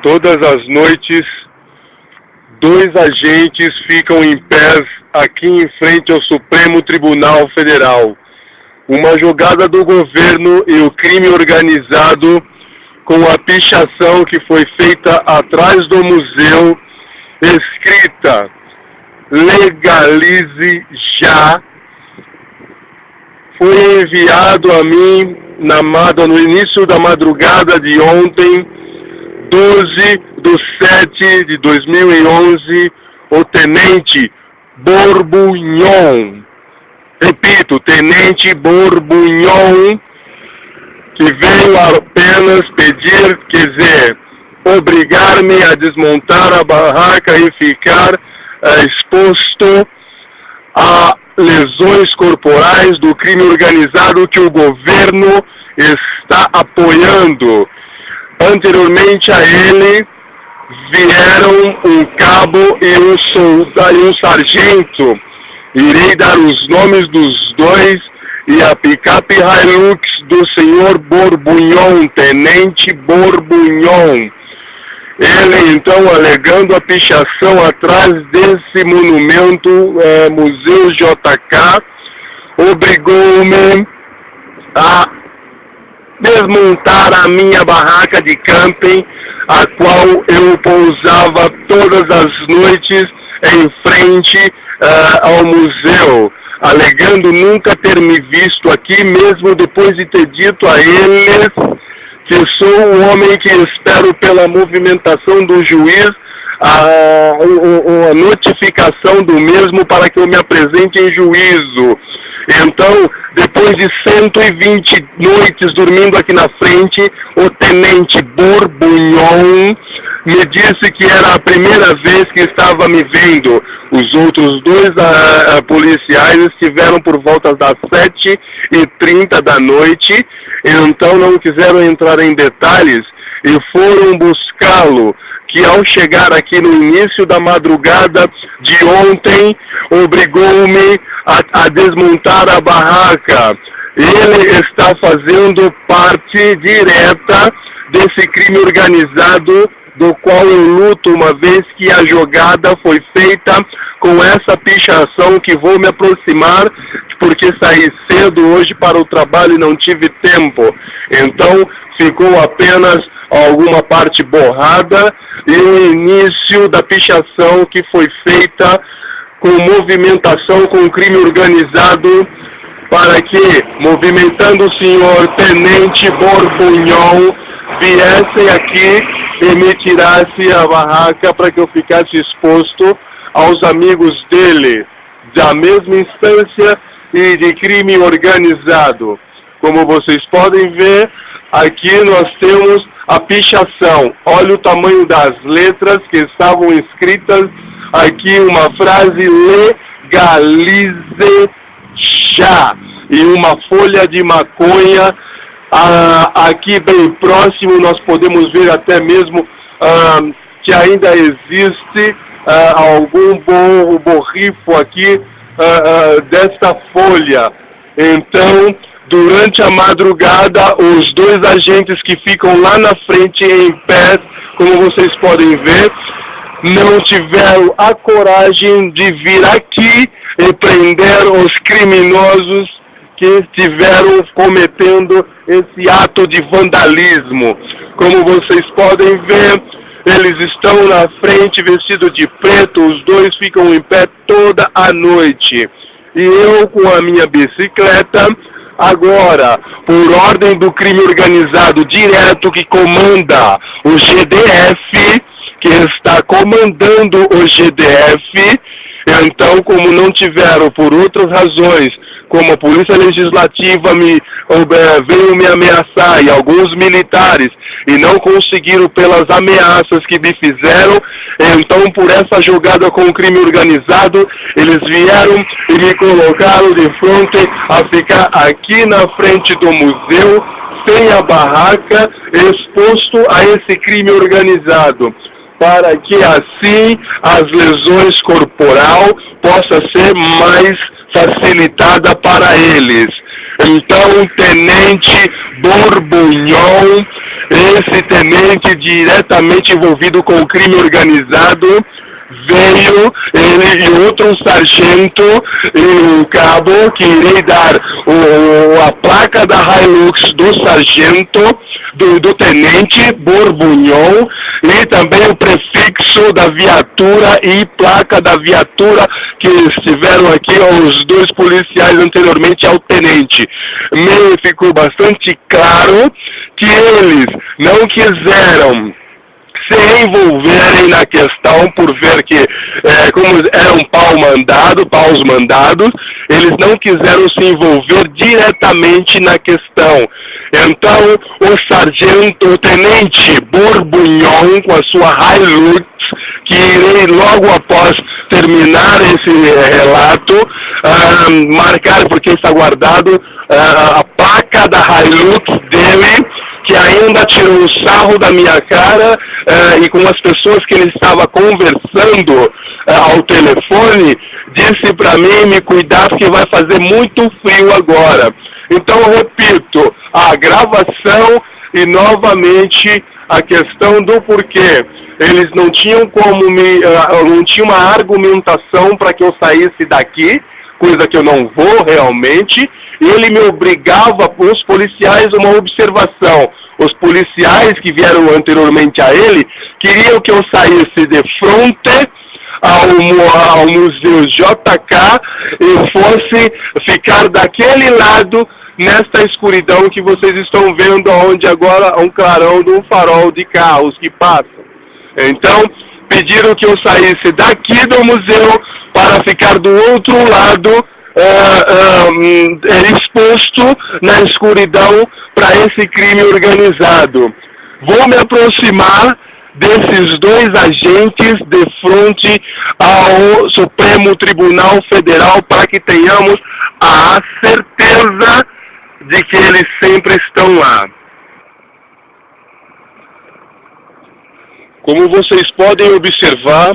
Todas as noites, dois agentes ficam em pé aqui em frente ao Supremo Tribunal Federal. Uma jogada do governo e o crime organizado com a pichação que foi feita atrás do museu, escrita "Legalize já", foi enviado a mim no início da madrugada de ontem, 12/7/2011, o Tenente Borbunhon. Repito, Tenente Borbunhon, que veio apenas pedir, obrigar-me a desmontar a barraca e ficar exposto a lesões corporais do crime organizado que o governo está apoiando. Anteriormente a ele, vieram um cabo e um sargento. Irei dar os nomes dos dois e a picape Hilux do senhor Borbunhon, Tenente Borbunhon. Ele, então, alegando a pichação atrás desse monumento, Museu JK, obrigou-me a desmontar a minha barraca de camping, a qual eu pousava todas as noites em frente ao museu, alegando nunca ter me visto aqui, mesmo depois de ter dito a eles que sou o homem que espero pela movimentação do juiz a notificação do mesmo para que eu me apresente em juízo. Então, depois de 120 noites dormindo aqui na frente, o Tenente Borbunhon me disse que era a primeira vez que estava me vendo. Os outros dois policiais estiveram por volta das 7h30 da noite, então não quiseram entrar em detalhes e foram buscá-lo, que ao chegar aqui no início da madrugada de ontem, obrigou-me a desmontar a barraca. Ele está fazendo parte direta desse crime organizado, do qual eu luto, uma vez que a jogada foi feita com essa pichação, que vou me aproximar, porque saí cedo hoje para o trabalho e não tive tempo. Então, ficou apenas alguma parte borrada e o início da pichação que foi feita com movimentação com crime organizado, para que, movimentando o senhor Tenente Borbunhon, viessem aqui e me tirasse a barraca para que eu ficasse exposto aos amigos dele, da mesma instância e de crime organizado. Como vocês podem ver, aqui nós temos a pichação. Olha o tamanho das letras que estavam escritas aqui, uma frase "Legalize já", e uma folha de maconha. Aqui bem próximo nós podemos ver até mesmo que ainda existe algum borrifo aqui desta folha. Então, durante a madrugada, os dois agentes que ficam lá na frente em pé, como vocês podem ver, não tiveram a coragem de vir aqui e prender os criminosos que estiveram cometendo esse ato de vandalismo. Como vocês podem ver, eles estão na frente vestidos de preto, os dois ficam em pé toda a noite. E eu com a minha bicicleta, agora, por ordem do crime organizado direto que comanda o GDF, que está comandando o GDF, então, como não tiveram, por outras razões, como a Polícia Legislativa veio me ameaçar e alguns militares, e não conseguiram pelas ameaças que me fizeram, então por essa jogada com o crime organizado, eles vieram e me colocaram de frente a ficar aqui na frente do museu, sem a barraca, exposto a esse crime organizado, para que assim as lesões corporal possa ser mais facilitada para eles. Então, Tenente Borbunhon, esse tenente diretamente envolvido com o crime organizado veio, ele e outro sargento e o cabo, que irei dar a placa da Hilux do sargento, do tenente Borbunhon, e também o prefixo da viatura e placa da viatura que estiveram aqui, os dois policiais anteriormente ao tenente. Me ficou bastante claro que eles não quiseram se envolverem na questão por ver que, como eram paus mandados, eles não quiseram se envolver diretamente na questão. Então, o tenente Borbunhon, com a sua Hilux, que irei logo após terminar esse relato, marcar, porque está guardado, a placa da Hilux dele, que ainda tirou o sarro da minha cara e com as pessoas que ele estava conversando ao telefone, disse para mim me cuidar que vai fazer muito frio agora. Então eu repito, a gravação e novamente a questão do porquê. Eles não tinham não tinha uma argumentação para que eu saísse daqui, coisa que eu não vou realmente. Ele me obrigava, os policiais, uma observação. Os policiais que vieram anteriormente a ele queriam que eu saísse de frente ao Museu JK e fosse ficar daquele lado nesta escuridão que vocês estão vendo, onde agora há um clarão de um farol de carros que passam. Então, pediram que eu saísse daqui do museu para ficar do outro lado, exposto na escuridão para esse crime organizado. Vou me aproximar desses dois agentes de frente ao Supremo Tribunal Federal para que tenhamos a certeza de que eles sempre estão lá. Como vocês podem observar,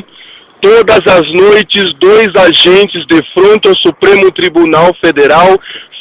todas as noites, dois agentes de frente ao Supremo Tribunal Federal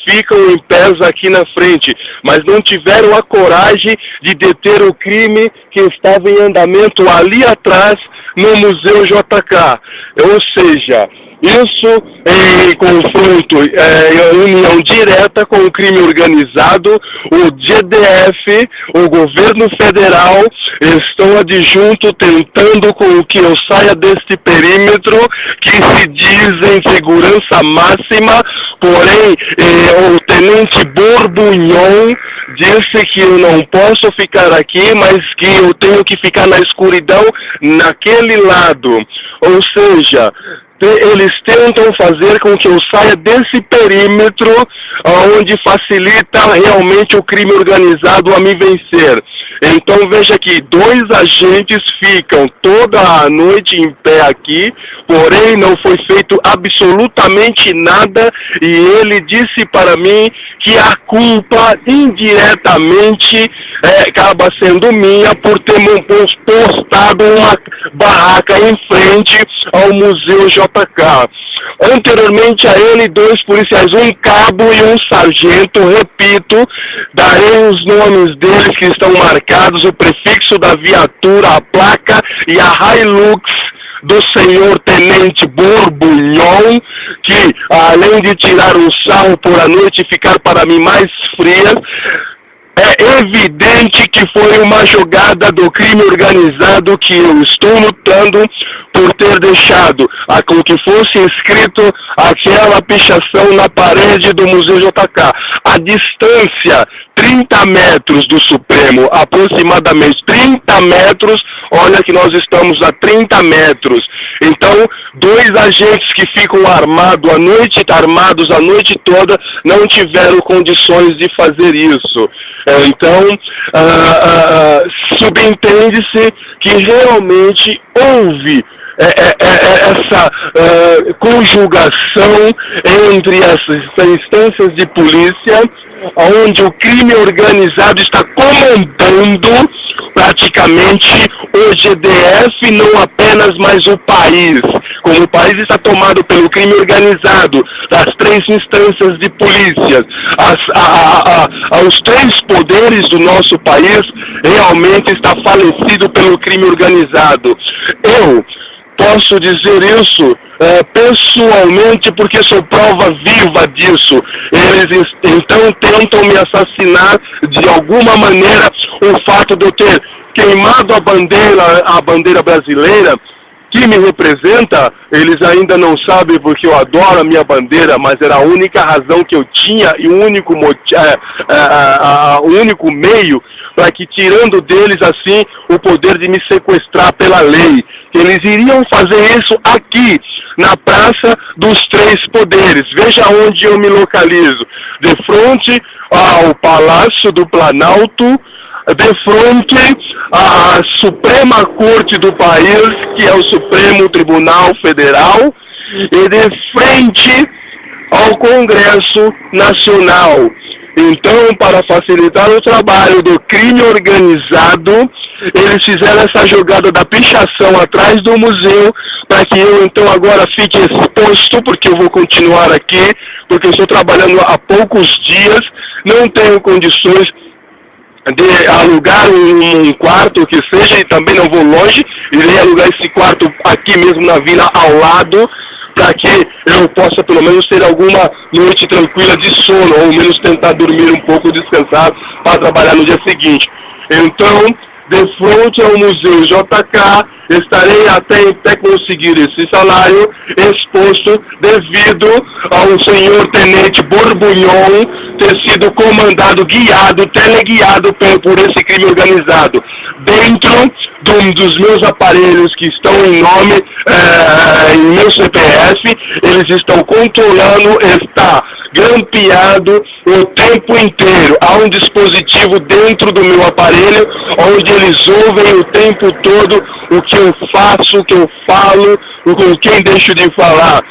ficam em pés aqui na frente, mas não tiveram a coragem de deter o crime que estava em andamento ali atrás no Museu JK. Ou seja, isso em confronto, em união direta com o crime organizado, o GDF, o governo federal, estão adjunto tentando com que eu saia deste perímetro que se diz em segurança máxima, porém o tenente Borbunhon disse que eu não posso ficar aqui, mas que eu tenho que ficar na escuridão naquele lado. Ou seja, eles tentam fazer com que eu saia desse perímetro onde facilita realmente o crime organizado a me vencer. Então veja que dois agentes ficam toda a noite em pé aqui, porém não foi feito absolutamente nada, e ele disse para mim que a culpa indiretamente acaba sendo minha por ter postado uma barraca em frente ao Museu JK. Anteriormente a ele, dois policiais, um cabo e um sargento, repito, darei os nomes deles que estão marcados, o prefixo da viatura, a placa e a Hilux do senhor tenente Borbunhon, que além de tirar o sarro por a noite e ficar para mim mais fria, é evidente que foi uma jogada do crime organizado que eu estou lutando por ter deixado com que fosse escrito aquela pichação na parede do Museu JK. A distância, 30 metros do Supremo, aproximadamente 30 metros, olha que nós estamos a 30 metros. Então, dois agentes que ficam armados a noite toda, não tiveram condições de fazer isso. Então, subentende-se que realmente houve essa conjugação entre as instâncias de polícia, onde o crime organizado está comandando praticamente o GDF, não apenas mais o país, como o país está tomado pelo crime organizado, das 3 instâncias de polícia, os 3 poderes do nosso país realmente está falecido pelo crime organizado. Eu posso dizer isso pessoalmente porque sou prova viva disso. Eles então tentam me assassinar de alguma maneira. O fato de eu ter queimado a bandeira brasileira que me representa, eles ainda não sabem porque eu adoro a minha bandeira, mas era a única razão que eu tinha e o único meio para que, tirando deles assim o poder de me sequestrar pela lei. Eles iriam fazer isso aqui, na Praça dos 3 Poderes. Veja onde eu me localizo. De frente ao Palácio do Planalto, de frente à Suprema Corte do país, que é o Supremo Tribunal Federal, e de frente ao Congresso Nacional. Então, para facilitar o trabalho do crime organizado, eles fizeram essa jogada da pichação atrás do museu, para que eu então agora fique exposto, porque eu vou continuar aqui, porque eu estou trabalhando há poucos dias, não tenho condições de alugar um quarto que seja, e também não vou longe, irei alugar esse quarto aqui mesmo na vila ao lado, para que eu possa pelo menos ter alguma noite tranquila de sono, ou menos tentar dormir um pouco, descansar, para trabalhar no dia seguinte. Então, de frente ao Museu JK, estarei até conseguir esse salário exposto devido ao senhor Tenente Borbulhon ter sido comandado, guiado, teleguiado por esse crime organizado. Dentro dos meus aparelhos que estão em nome, em meu CPF, eles estão controlando, está grampeado o tempo inteiro. Há um dispositivo dentro do meu aparelho, onde eles ouvem o tempo todo o que eu faço, o que eu falo, com quem deixo de falar.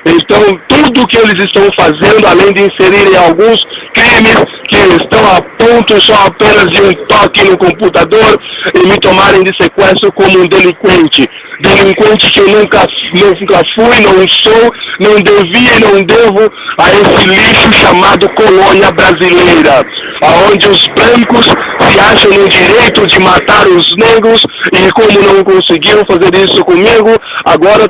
Então, tudo o que eles estão fazendo, além de inserirem alguns crimes que estão a ponto só apenas de um toque no computador e me tomarem de sequestro como um delinquente. Delinquente que eu nunca fui, não sou, não devia e não devo a esse lixo chamado colônia brasileira, onde os brancos se acham no direito de matar os negros e como não conseguiram fazer isso comigo, agora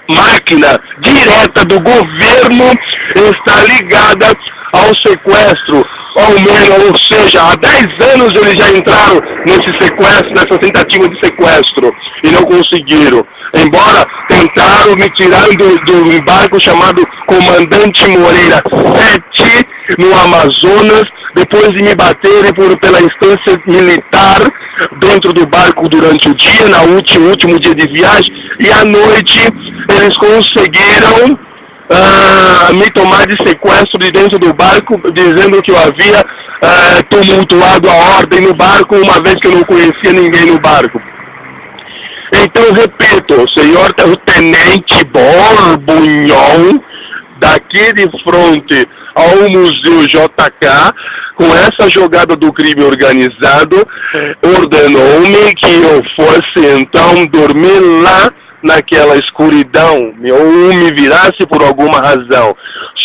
máquina direta do governo está ligada ao sequestro, ou seja, há 10 anos eles já entraram nesse sequestro, nessa tentativa de sequestro, e não conseguiram. Embora tentaram me tirar do barco chamado Comandante Moreira 7, no Amazonas, depois de me baterem pela instância militar dentro do barco durante o dia, no último dia de viagem, e à noite eles conseguiram me tomar de sequestro de dentro do barco, dizendo que eu havia tumultuado a ordem no barco, uma vez que eu não conhecia ninguém no barco. Então, repito, o senhor Tenente Borbulhon, daqui de frente ao Museu JK, com essa jogada do crime organizado, ordenou-me que eu fosse então dormir lá naquela escuridão, ou me virasse por alguma razão.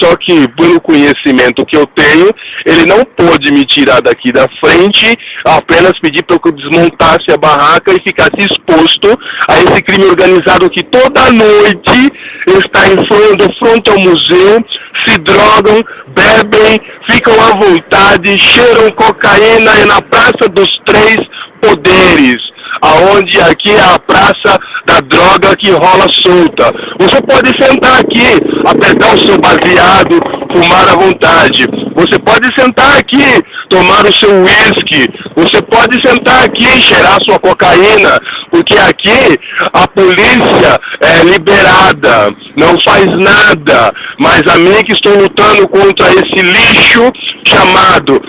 Só que, pelo conhecimento que eu tenho, ele não pôde me tirar daqui da frente, apenas pedir para que eu desmontasse a barraca e ficasse exposto a esse crime organizado que toda noite está de frente ao museu, se drogam, bebem, ficam à vontade, cheiram cocaína na Praça dos 3 Poderes, aonde aqui é a praça da droga que rola solta. Você pode sentar aqui, apertar o seu baseado, fumar à vontade. Você pode sentar aqui, tomar o seu uísque. Você pode sentar aqui e cheirar sua cocaína, porque aqui a polícia é liberada, não faz nada. Mas a mim que estou lutando contra esse lixo chamado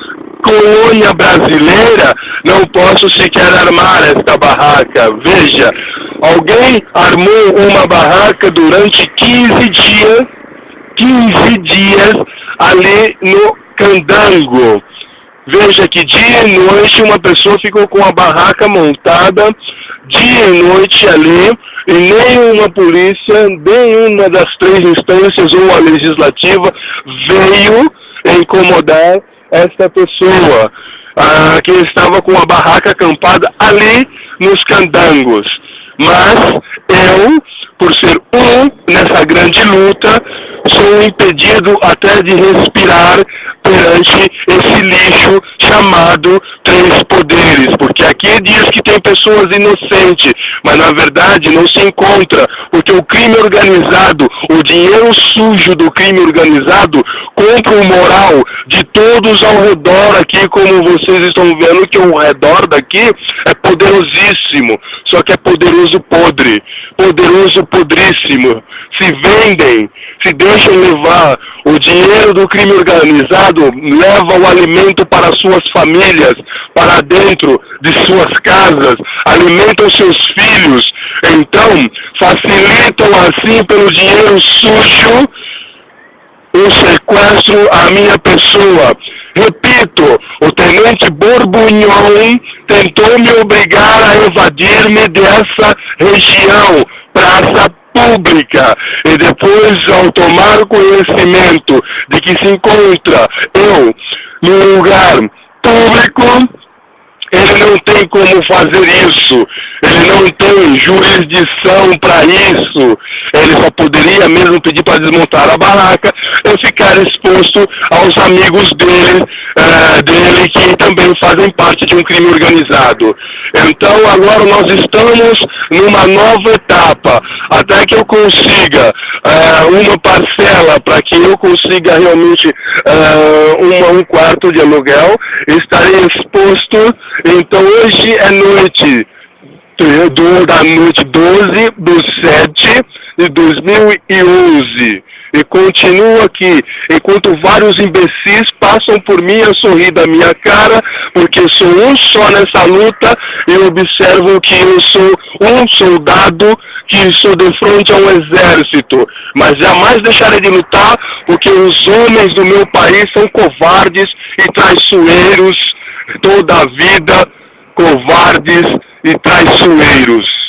colônia brasileira, não posso sequer armar esta barraca. Veja, alguém armou uma barraca durante 15 dias ali no Candango. Veja que dia e noite uma pessoa ficou com a barraca montada, dia e noite ali, e nenhuma polícia, nenhuma das três instâncias ou a legislativa veio incomodar esta pessoa que estava com a barraca acampada ali nos candangos. Mas eu, por ser nessa grande luta, sou impedido até de respirar perante esse lixo chamado Três Poderes, porque aqui diz que tem pessoas inocentes, mas na verdade não se encontra, porque o crime organizado, o dinheiro sujo do crime organizado, compra o moral de todos ao redor aqui, como vocês estão vendo que o redor daqui é poderosíssimo, só que é poderoso podre, poderoso podríssimo, se vendem, se deixam levar. O dinheiro do crime organizado leva o alimento para suas famílias, para dentro de suas casas, alimentam seus filhos, então facilitam assim pelo dinheiro sujo o sequestro à minha pessoa. Repito, o tenente Borbunhon tentou me obrigar a evadir-me dessa região, praça pública, e depois, ao tomar conhecimento de que se encontra eu num lugar público, ele não tem como fazer isso, ele não tem jurisdição para isso, ele só poderia mesmo pedir para desmontar a barraca e ficar exposto aos amigos dele que também fazem parte de um crime organizado. Então agora nós estamos numa nova etapa, até que eu consiga uma parcela para que eu consiga realmente um quarto de aluguel, estarei exposto. Então hoje é noite da noite 12/7 de 2011 e continuo aqui, enquanto vários imbecis passam por mim a sorrir da minha cara, porque sou um só nessa luta e observam que eu sou um soldado, que estou de frente a um exército, mas jamais deixarei de lutar, porque os homens do meu país são covardes e traiçoeiros, toda a vida covardes e traiçoeiros.